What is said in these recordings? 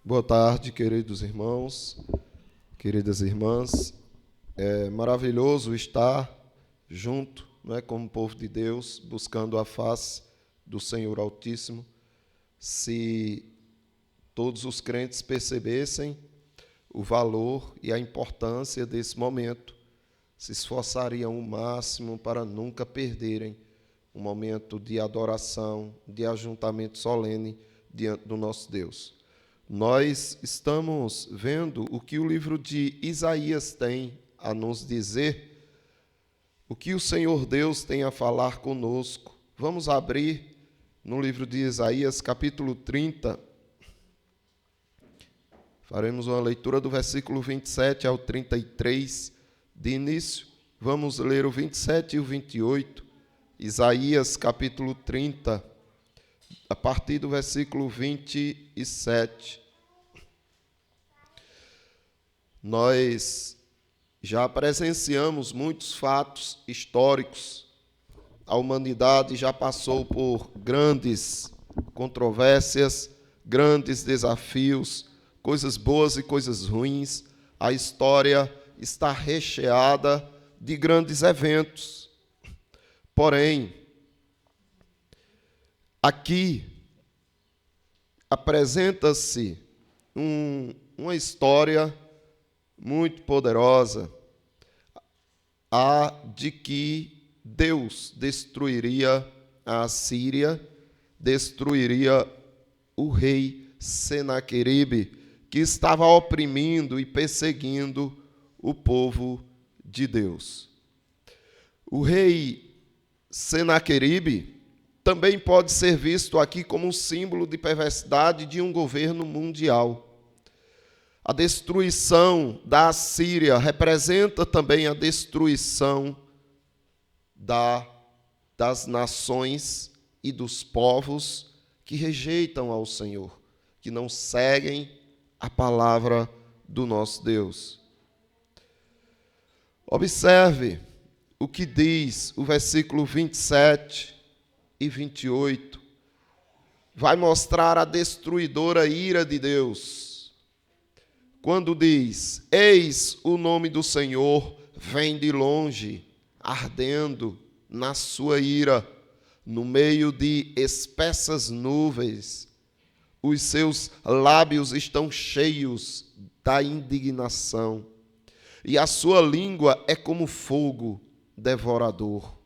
Boa tarde, queridos irmãos, queridas irmãs. É maravilhoso estar junto, como povo de Deus, buscando a face do Senhor Altíssimo. Se todos os crentes percebessem o valor e a importância desse momento, se esforçariam o máximo para nunca perderem um momento de adoração, de ajuntamento solene diante do nosso Deus. Nós estamos vendo o que o livro de Isaías tem a nos dizer, o que o Senhor Deus tem a falar conosco. Vamos abrir no livro de Isaías, capítulo 30. Faremos uma leitura do versículo 27 ao 33 de início. Vamos ler o 27 e o 28. Isaías, capítulo 30, a partir do versículo 27. Nós já presenciamos muitos fatos históricos. A humanidade já passou por grandes controvérsias, grandes desafios, coisas boas e coisas ruins. A história está recheada de grandes eventos. Porém, aqui apresenta-se uma história muito poderosa, a de que Deus destruiria a Assíria, destruiria o rei Senaqueribe, que estava oprimindo e perseguindo o povo de Deus. O rei Senaqueribe também pode ser visto aqui como um símbolo de perversidade de um governo mundial. A destruição da Assíria representa também a destruição das nações e dos povos que rejeitam ao Senhor, que não seguem a palavra do nosso Deus. Observe o que diz o versículo 27 e 28. Vai mostrar a destruidora ira de Deus. Quando diz: eis o nome do Senhor vem de longe, ardendo na sua ira, no meio de espessas nuvens. Os seus lábios estão cheios da indignação, e a sua língua é como fogo devorador.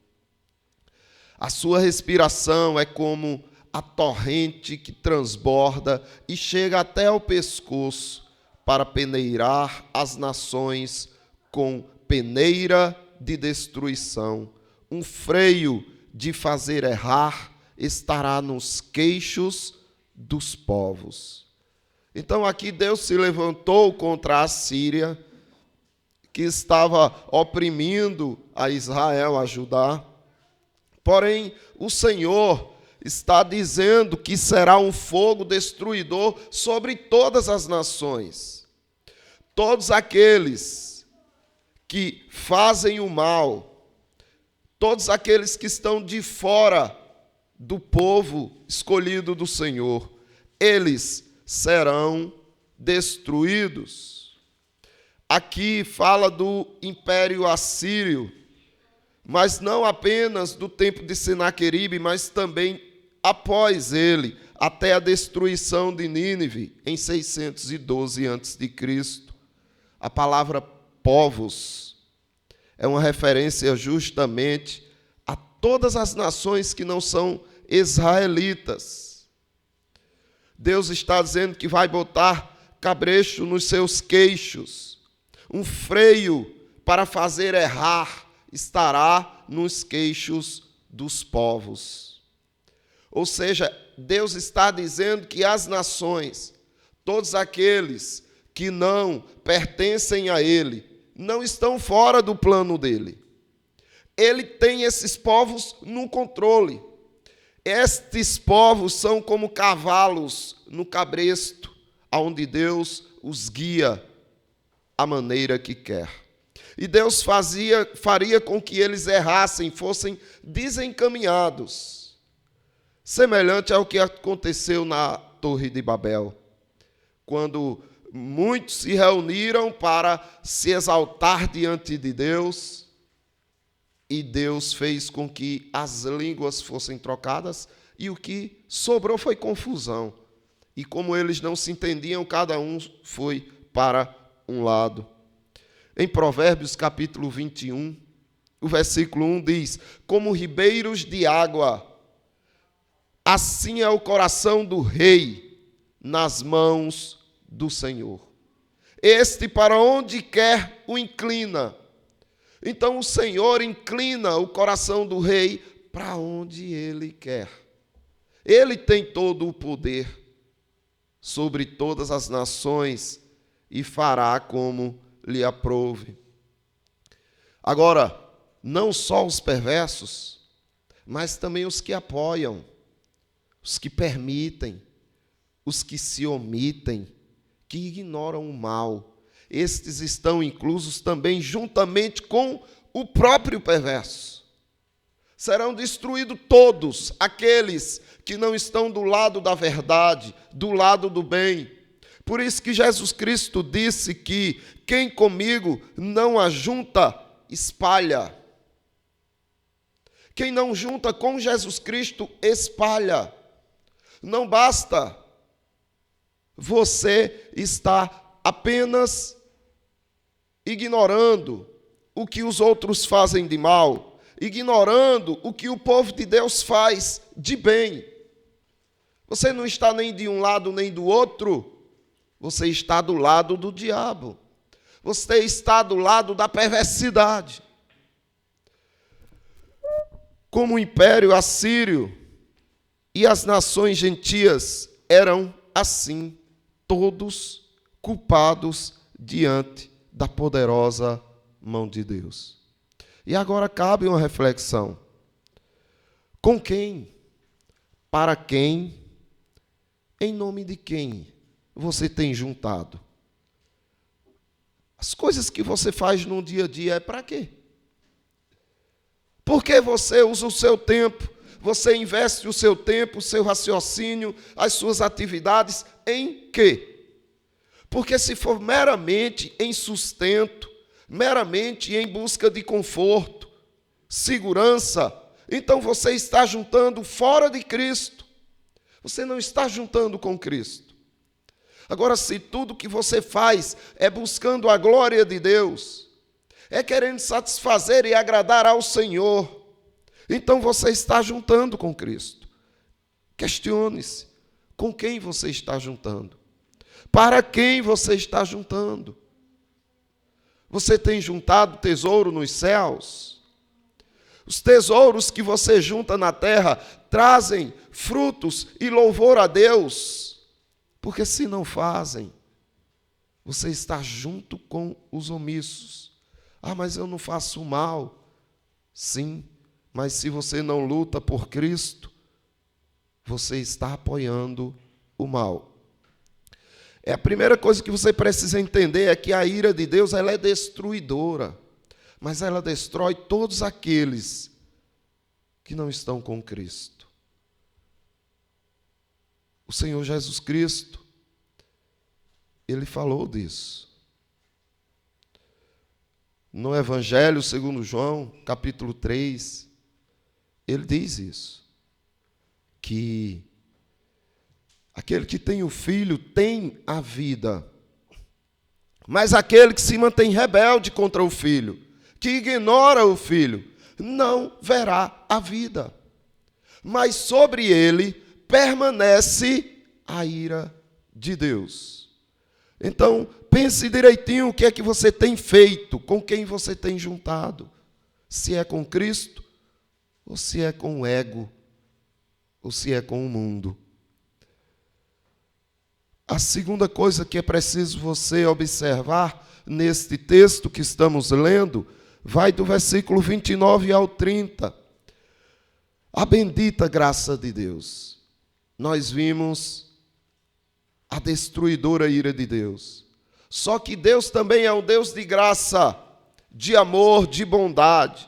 A sua respiração é como a torrente que transborda e chega até ao pescoço, para peneirar as nações com peneira de destruição. Um freio de fazer errar estará nos queixos dos povos. Então aqui Deus se levantou contra a Síria, que estava oprimindo a Israel, a Judá. Porém, o Senhor está dizendo que será um fogo destruidor sobre todas as nações. Todos aqueles que fazem o mal, todos aqueles que estão de fora do povo escolhido do Senhor, eles serão destruídos. Aqui fala do Império Assírio, mas não apenas do tempo de Senaqueribe, mas também após ele, até a destruição de Nínive, em 612 a.C. A palavra povos é uma referência justamente a todas as nações que não são israelitas. Deus está dizendo que vai botar cabresto nos seus queixos, um freio para fazer errar estará nos queixos dos povos. Ou seja, Deus está dizendo que as nações, todos aqueles que não pertencem a Ele, não estão fora do plano dEle. Ele tem esses povos no controle. Estes povos são como cavalos no cabresto, onde Deus os guia à maneira que quer. E Deus faria com que eles errassem, fossem desencaminhados. Semelhante ao que aconteceu na Torre de Babel. quando muitos se reuniram para se exaltar diante de Deus, e Deus fez com que as línguas fossem trocadas, e o que sobrou foi confusão. E como eles não se entendiam, cada um foi para um lado. Em Provérbios capítulo 21, o versículo 1 diz: como ribeiros de água, assim é o coração do rei nas mãos do Senhor. Este para onde quer o inclina. Então o Senhor inclina o coração do rei para onde ele quer. Ele tem todo o poder sobre todas as nações e fará como lhe aprouve. Agora, não só os perversos, mas também os que apoiam, os que permitem, os que se omitem, que ignoram o mal. Estes estão inclusos também juntamente com o próprio perverso. Serão destruídos todos aqueles que não estão do lado da verdade, do lado do bem. Por isso que Jesus Cristo disse que quem comigo não ajunta, espalha. Quem não junta com Jesus Cristo, espalha. Não basta você estar apenas ignorando o que os outros fazem de mal, ignorando o que o povo de Deus faz de bem. Você não está nem de um lado nem do outro, você está do lado do diabo. Você está do lado da perversidade. Como o império assírio e as nações gentias eram assim, todos culpados diante da poderosa mão de Deus. E agora cabe uma reflexão. Com quem? Para quem? Em nome de quem você tem juntado? As coisas que você faz no dia a dia é para quê? Por que você usa o seu tempo? Você investe o seu tempo, o seu raciocínio, as suas atividades em quê? Porque se for meramente em sustento, meramente em busca de conforto, segurança, então você está juntando fora de Cristo. Você não está juntando com Cristo. Agora, se tudo que você faz é buscando a glória de Deus, é querendo satisfazer e agradar ao Senhor, então você está juntando com Cristo. Questione-se, com quem você está juntando? Para quem você está juntando? Você tem juntado tesouro nos céus? Os tesouros que você junta na terra trazem frutos e louvor a Deus? Porque se não fazem, você está junto com os omissos. Ah, mas eu não faço mal. Sim, mas se você não luta por Cristo, você está apoiando o mal. A primeira coisa que você precisa entender é que a ira de Deus ela é destruidora, mas ela destrói todos aqueles que não estão com Cristo. O Senhor Jesus Cristo, Ele falou disso. No Evangelho segundo João, capítulo 3, Ele diz isso, que aquele que tem o Filho tem a vida, mas aquele que se mantém rebelde contra o Filho, que ignora o Filho, não verá a vida, mas sobre ele permanece a ira de Deus. Então, pense direitinho o que é que você tem feito, com quem você tem juntado, se é com Cristo, ou se é com o ego, ou se é com o mundo. A segunda coisa que é preciso você observar neste texto que estamos lendo, vai do versículo 29 ao 30. A bendita graça de Deus. Nós vimos a destruidora ira de Deus. Só que Deus também é um Deus de graça, de amor, de bondade.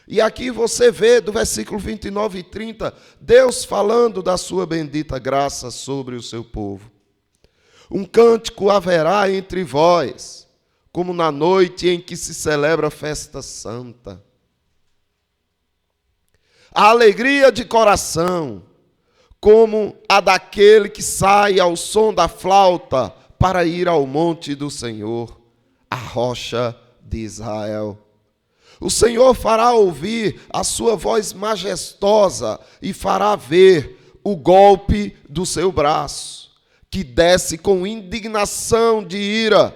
E aqui você vê, do versículo 29 e 30, Deus falando da sua bendita graça sobre o seu povo. Um cântico haverá entre vós, como na noite em que se celebra a festa santa. A alegria de coração, como a daquele que sai ao som da flauta para ir ao monte do Senhor, a rocha de Israel. O Senhor fará ouvir a sua voz majestosa e fará ver o golpe do seu braço, que desce com indignação de ira,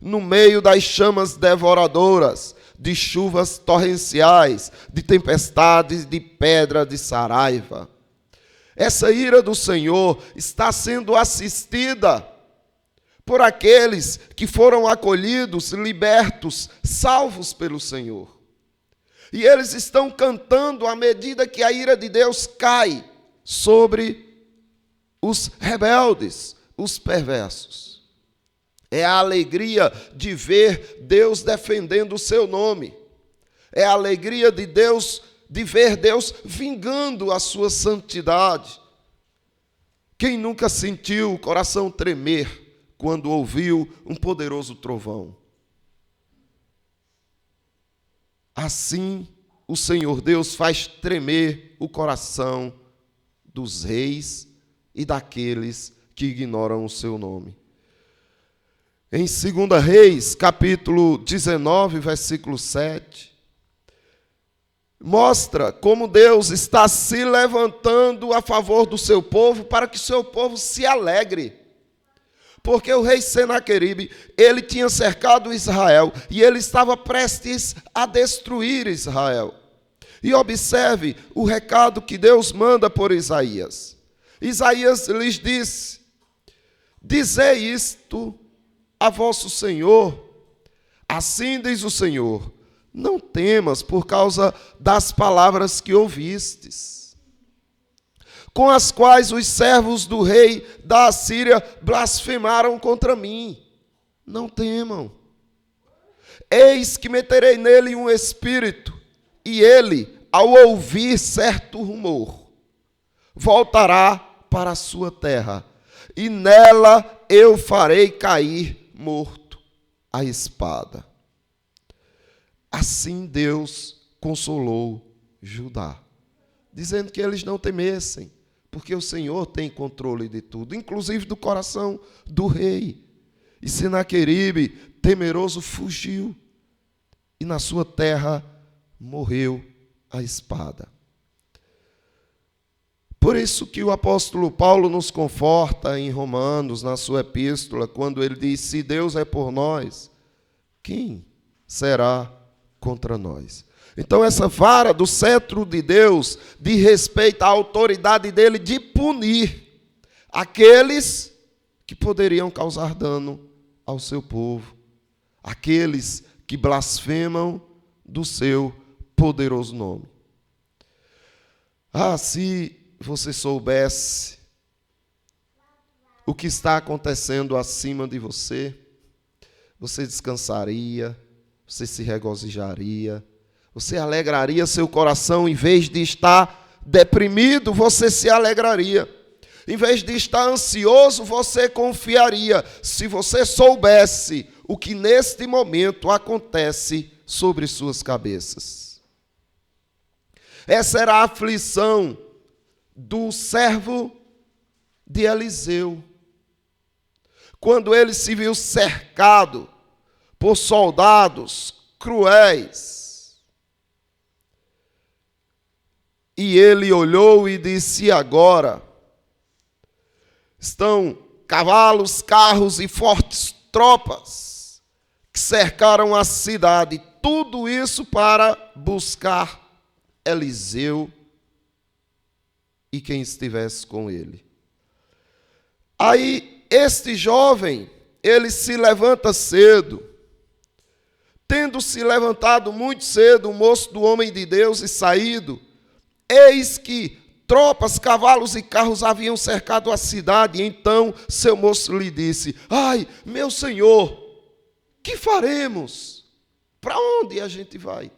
no meio das chamas devoradoras, de chuvas torrenciais, de tempestades, de pedra de saraiva. Essa ira do Senhor está sendo assistida por aqueles que foram acolhidos, libertos, salvos pelo Senhor. E eles estão cantando à medida que a ira de Deus cai sobre os rebeldes, os perversos. É a alegria de ver Deus defendendo o seu nome. É a alegria de Deus, de ver Deus vingando a sua santidade. Quem nunca sentiu o coração tremer quando ouviu um poderoso trovão? Assim, o Senhor Deus faz tremer o coração dos reis e daqueles que ignoram o seu nome. Em 2 Reis, capítulo 19, versículo 7, mostra como Deus está se levantando a favor do seu povo para que o seu povo se alegre. Porque o rei Senaqueribe, ele tinha cercado Israel e ele estava prestes a destruir Israel. E observe o recado que Deus manda por Isaías. Isaías lhes disse: dizei isto a vosso Senhor, assim diz o Senhor, não temas por causa das palavras que ouvistes, com as quais os servos do rei da Assíria blasfemaram contra mim. Não temam. Eis que meterei nele um espírito, e ele, ao ouvir certo rumor, voltará para a sua terra, e nela eu farei cair morto a espada. Assim Deus consolou Judá, dizendo que eles não temessem, porque o Senhor tem controle de tudo, inclusive do coração do rei. E Senaqueribe, temeroso, fugiu, e na sua terra morreu a espada. Por isso que o apóstolo Paulo nos conforta em Romanos, na sua epístola, quando ele diz: se Deus é por nós, quem será contra nós? Então essa vara do cetro de Deus diz respeito à autoridade dele de punir aqueles que poderiam causar dano ao seu povo, aqueles que blasfemam do seu poderoso nome. Ah, se você soubesse o que está acontecendo acima de você, você descansaria, você se regozijaria, você alegraria seu coração. Em vez de estar deprimido, você se alegraria. Em vez de estar ansioso, você confiaria, se você soubesse o que neste momento acontece sobre suas cabeças. Essa era a aflição do servo de Eliseu, quando ele se viu cercado por soldados cruéis. E ele olhou e disse: agora estão cavalos, carros e fortes tropas que cercaram a cidade, tudo isso para buscar Eliseu e quem estivesse com ele. Aí este jovem, ele se levanta cedo, tendo se levantado muito cedo, o moço do homem de Deus, e saído, eis que tropas, cavalos e carros haviam cercado a cidade. Então seu moço lhe disse: ai, meu senhor, que faremos? Para onde a gente vai?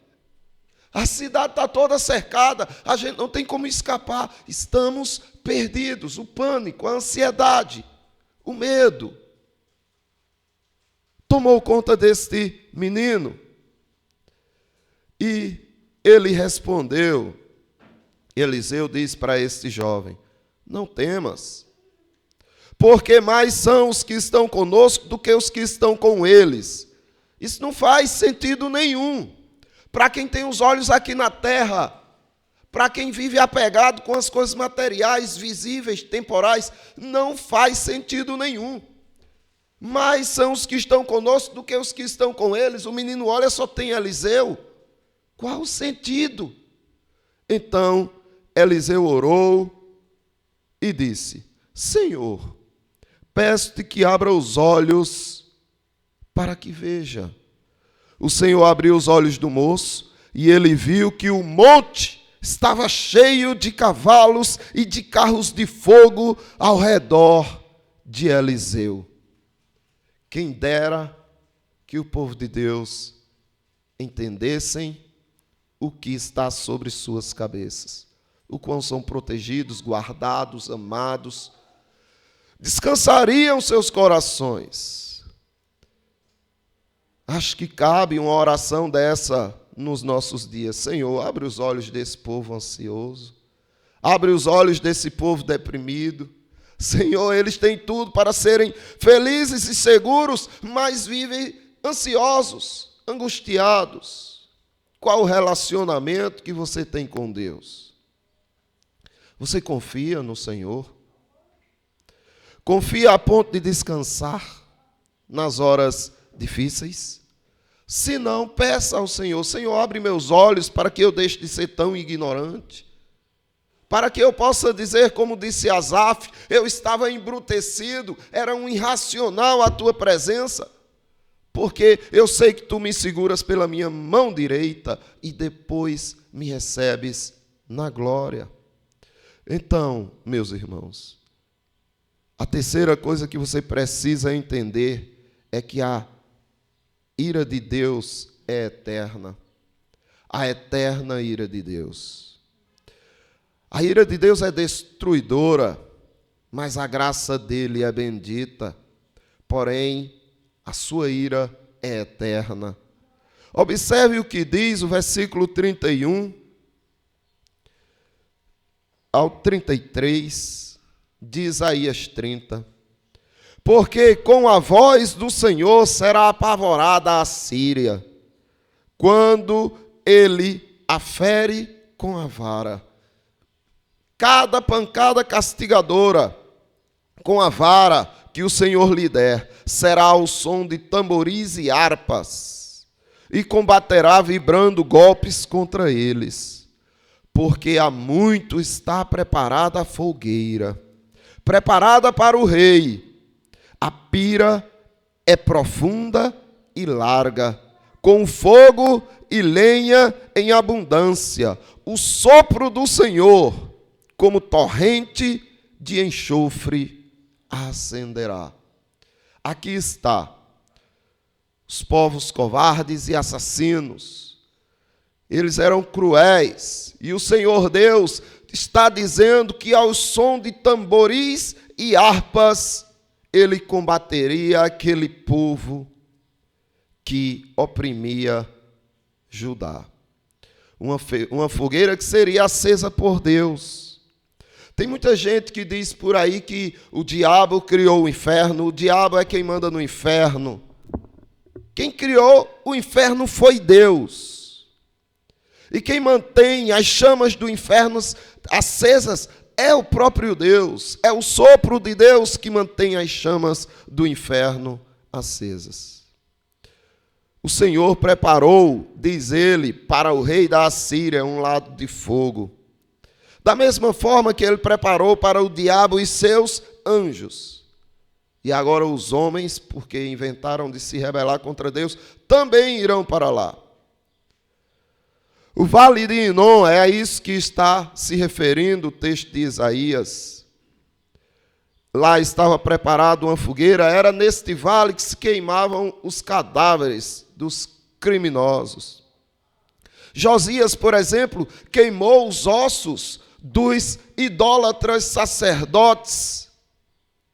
A cidade está toda cercada, a gente não tem como escapar, estamos perdidos. O pânico, a ansiedade, O medo tomou conta deste menino. E ele respondeu, Eliseu disse para este jovem: não temas, porque mais são os que estão conosco do que os que estão com eles. Isso não faz sentido nenhum. Para quem tem os olhos aqui na terra, para quem vive apegado com as coisas materiais, visíveis, temporais, não faz sentido nenhum. Mais são os que estão conosco do que os que estão com eles. O menino olha, só tem Eliseu. Qual o sentido? Então, Eliseu orou e disse: Senhor, peço-te que abra os olhos para que veja. O Senhor abriu os olhos do moço e ele viu que o monte estava cheio de cavalos e de carros de fogo ao redor de Eliseu. Quem dera que o povo de Deus entendessem o que está sobre suas cabeças, o quão são protegidos, guardados, amados, descansariam seus corações. Acho que cabe uma oração dessa nos nossos dias. Senhor, abre os olhos desse povo ansioso, abre os olhos desse povo deprimido. Senhor, eles têm tudo para serem felizes e seguros, mas vivem ansiosos, angustiados. Qual o relacionamento que você tem com Deus? Você confia no Senhor? Confia a ponto de descansar nas horas difíceis? Se não, peça ao Senhor: Senhor, abre meus olhos para que eu deixe de ser tão ignorante, para que eu possa dizer, como disse Asaf, eu estava embrutecido, era um irracional a tua presença, porque eu sei que tu me seguras pela minha mão direita e depois me recebes na glória. Então, meus irmãos, a terceira coisa que você precisa entender é que a ira de Deus é eterna. A eterna ira de Deus. A ira de Deus é destruidora, mas a graça dele é bendita. Porém, a sua ira é eterna. Observe o que diz o versículo 31 ao 33 de Isaías 30. Porque com a voz do Senhor será apavorada a Síria, quando ele a fere com a vara. Cada pancada castigadora com a vara que o Senhor lhe der será ao som de tamboris e harpas, e combaterá vibrando golpes contra eles, porque há muito está preparada a fogueira, preparada para o rei. A pira é profunda e larga, com fogo e lenha em abundância. O sopro do Senhor, como torrente de enxofre, acenderá. Aqui está. Os povos covardes e assassinos, eles eram cruéis, e o Senhor Deus está dizendo que ao som de tamboris e harpas, ele combateria aquele povo que oprimia Judá. Uma fogueira que seria acesa por Deus. Tem muita gente que diz por aí que o diabo criou o inferno, o diabo é quem manda no inferno. Quem criou o inferno foi Deus. E quem mantém as chamas do inferno acesas é o próprio Deus, é o sopro de Deus que mantém as chamas do inferno acesas. O Senhor preparou, diz ele, para o rei da Assíria um lago de fogo. Da mesma forma que ele preparou para o diabo e seus anjos. E agora os homens, porque inventaram de se rebelar contra Deus, também irão para lá. O vale de Inom, é a isso que está se referindo o texto de Isaías. Lá estava preparada uma fogueira, era neste vale que se queimavam os cadáveres dos criminosos. Josias, por exemplo, queimou os ossos dos idólatras sacerdotes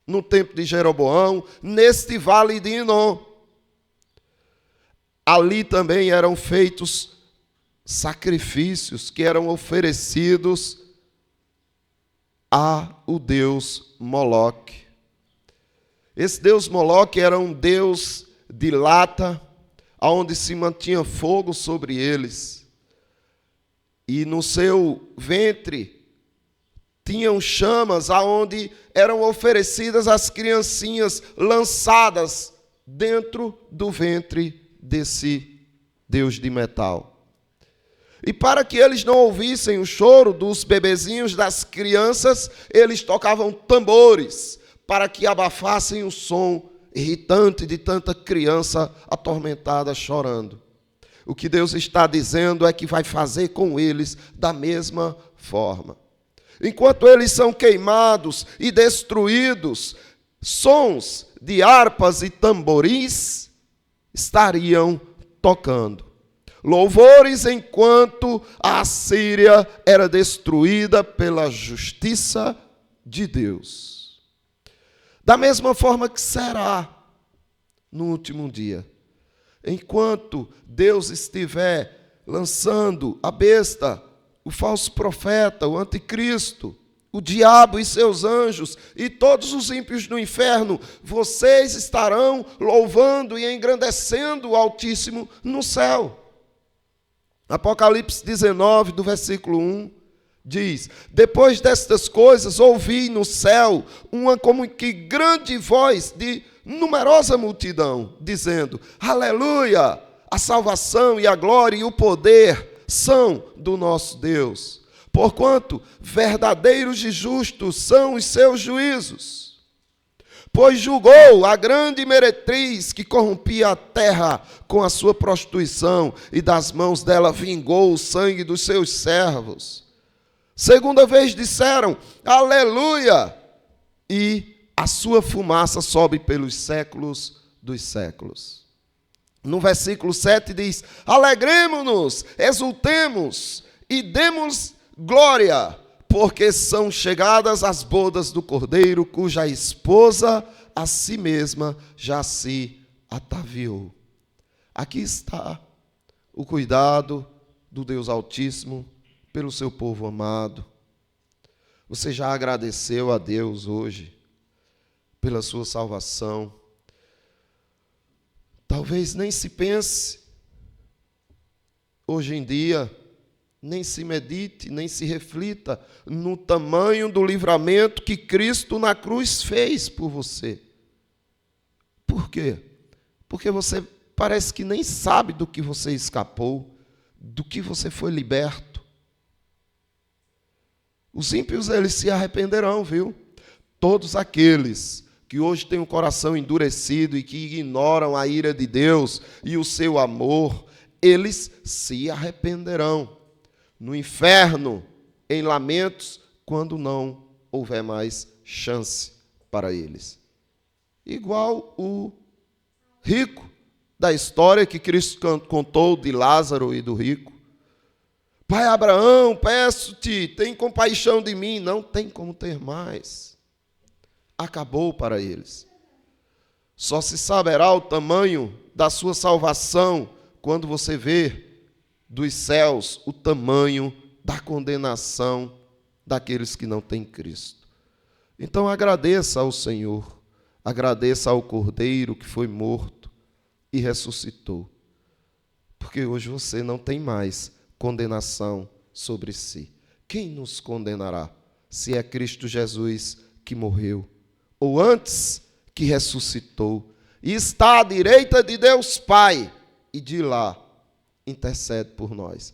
no tempo de Jeroboão, neste vale de Inom. Ali também eram feitos sacrifícios que eram oferecidos ao deus Moloque. Esse deus Moloque era um deus de lata, onde se mantinha fogo sobre eles. E no seu ventre tinham chamas, aonde eram oferecidas as criancinhas lançadas dentro do ventre desse deus de metal. E para que eles não ouvissem o choro dos bebezinhos, das crianças, eles tocavam tambores, para que abafassem o som irritante de tanta criança atormentada chorando. O que Deus está dizendo é que vai fazer com eles da mesma forma. Enquanto eles são queimados e destruídos, sons de harpas e tamboris estariam tocando. Louvores enquanto a Assíria era destruída pela justiça de Deus. Da mesma forma que será no último dia. Enquanto Deus estiver lançando a besta, o falso profeta, o anticristo, o diabo e seus anjos e todos os ímpios no inferno, vocês estarão louvando e engrandecendo o Altíssimo no céu. Apocalipse 19, do versículo 1, diz: depois destas coisas ouvi no céu uma como que grande voz de numerosa multidão, dizendo: aleluia, a salvação e a glória e o poder são do nosso Deus, porquanto verdadeiros e justos são os seus juízos. Pois julgou a grande meretriz que corrompia a terra com a sua prostituição, e das mãos dela vingou o sangue dos seus servos. Segunda vez disseram: aleluia, e a sua fumaça sobe pelos séculos dos séculos. No versículo 7 diz: alegremo-nos, exultemos e demos glória, porque são chegadas as bodas do Cordeiro, cuja esposa a si mesma já se ataviou. Aqui está o cuidado do Deus Altíssimo pelo seu povo amado. Você já agradeceu a Deus hoje pela sua salvação? Talvez nem se pense hoje em dia, nem se medite, nem se reflita no tamanho do livramento que Cristo na cruz fez por você. Por quê? Porque você parece que nem sabe do que você escapou, do que você foi liberto. Os ímpios, eles se arrependerão, viu? Todos aqueles que hoje têm o coração endurecido e que ignoram a ira de Deus e o seu amor, eles se arrependerão no inferno, em lamentos, quando não houver mais chance para eles. Igual o rico da história que Cristo contou de Lázaro e do rico. Pai Abraão, peço-te, tem compaixão de mim. Não tem como ter mais. Acabou para eles. Só se saberá o tamanho da sua salvação quando você vê dos céus o tamanho da condenação daqueles que não têm Cristo. Então agradeça ao Senhor, agradeça ao Cordeiro que foi morto e ressuscitou, porque hoje você não tem mais condenação sobre si. Quem nos condenará, se é Cristo Jesus que morreu, ou antes que ressuscitou, e está à direita de Deus Pai, e de lá intercede por nós.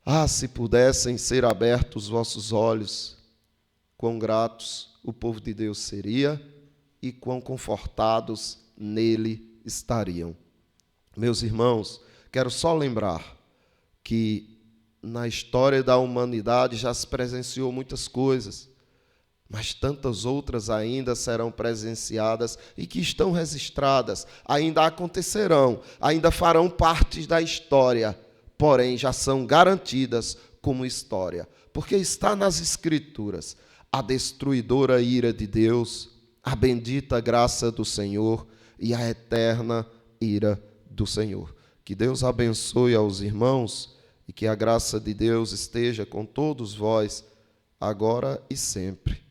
Ah, se pudessem ser abertos os vossos olhos, quão gratos o povo de Deus seria e quão confortados nele estariam. Meus irmãos, quero só lembrar que na história da humanidade já se presenciou muitas coisas, mas tantas outras ainda serão presenciadas e que estão registradas, ainda acontecerão, ainda farão parte da história, porém já são garantidas como história, porque está nas Escrituras: a destruidora ira de Deus a bendita graça do Senhor e a eterna ira do Senhor. Que Deus abençoe aos irmãos e que a graça de Deus esteja com todos vós, agora e sempre.